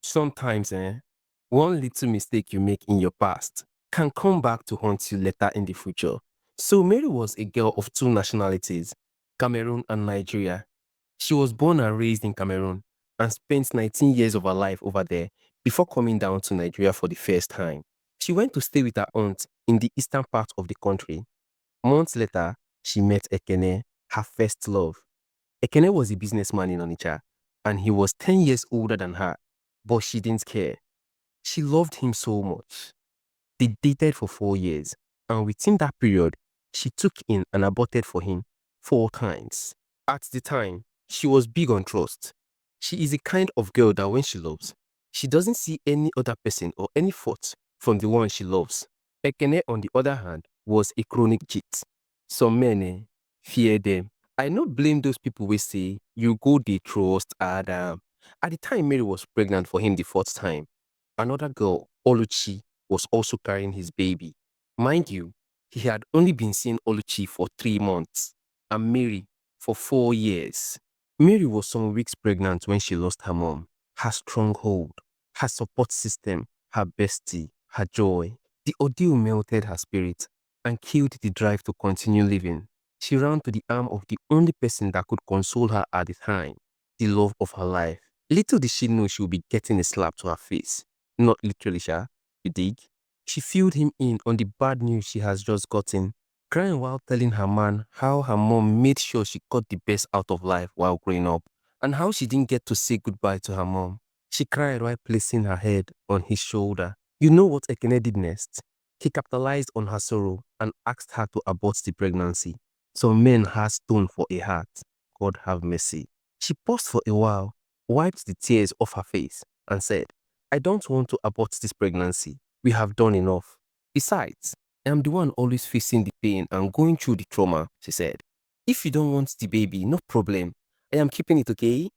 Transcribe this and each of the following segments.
Sometimes, one little mistake you make in your past can come back to haunt you later in the future. So Mary was a girl of two nationalities, Cameroon and Nigeria. She was born and raised in Cameroon and spent 19 years of her life over there before coming down to Nigeria for the first time. She went to stay with her aunt in the eastern part of the country. Months later, she met Ekene, her first love. Ekene was a businessman in Onitsha and he was 10 years older than her, but she didn't care. She loved him so much. They dated for 4 years, and within that period, she took in and aborted for him 4 times. At the time, she was big on trust. She is a kind of girl that when she loves, she doesn't see any other person or any fault from the one she loves. Ekene, on the other hand, was a chronic cheat. Some men fear them. I not blame those people who say you go they trust Adam. At the time Mary was pregnant for him the fourth time, another girl, Oluchi, was also carrying his baby. Mind you, he had only been seeing Oluchi for 3 months and Mary for 4 years. Mary was some weeks pregnant when she lost her mom, her stronghold, her support system, her bestie, her joy. The ordeal melted her spirit and killed the drive to continue living. She ran to the arm of the only person that could console her at the time, the love of her life. Little did she know she would be getting a slap to her face. Not literally, Sha. You dig? She filled him in on the bad news she has just gotten, crying while telling her man how her mom made sure she got the best out of life while growing up, and how she didn't get to say goodbye to her mom. She cried while placing her head on his shoulder. You know what Ekene did next? He capitalized on her sorrow and asked her to abort the pregnancy. Some men have stone for a heart. God have mercy. She paused for a while, wiped the tears off her face, and said, I don't want to abort this pregnancy. We have done enough. Besides, I am the one always facing the pain and going through the trauma, she said. If you don't want the baby, no problem. I am keeping it, okay?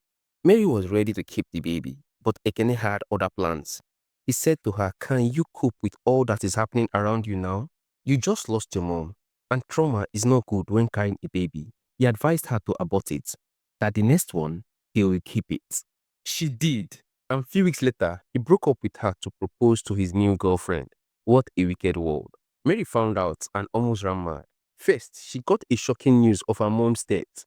Mary was ready to keep the baby, but Ekene had other plans. He said to her, can you cope with all that is happening around you now? You just lost your mom, and trauma is not good when carrying a baby. He advised her to abort it, that the next one, he will keep it. She did, and a few weeks later, he broke up with her to propose to his new girlfriend. What a wicked world. Mary found out and almost ran mad. First, she got a shocking news of her mom's death.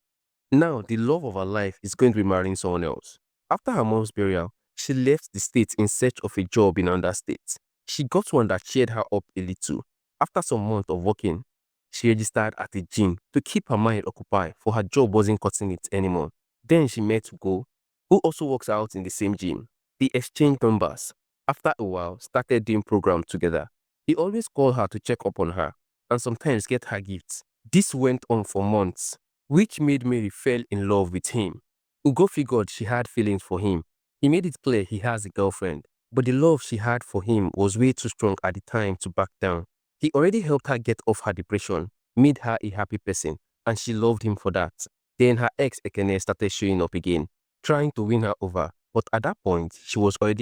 Now, the love of her life is going to be marrying someone else. After her mom's burial, she left the state in search of a job in another state. She got one that cheered her up a little. After some months of working, she registered at a gym to keep her mind occupied, for her job wasn't cutting it anymore. Then she met Ugo, who also works out in the same gym. They exchanged numbers. After a while, started doing programs together. He always called her to check up on her and sometimes get her gifts. This went on for months, which made Mary fell in love with him. Ugo figured she had feelings for him. He made it clear he has a girlfriend, but the love she had for him was way too strong at the time to back down. He already helped her get off her depression, made her a happy person, and she loved him for that. Then her ex Ekene started showing up again, trying to win her over, but at that point, she was already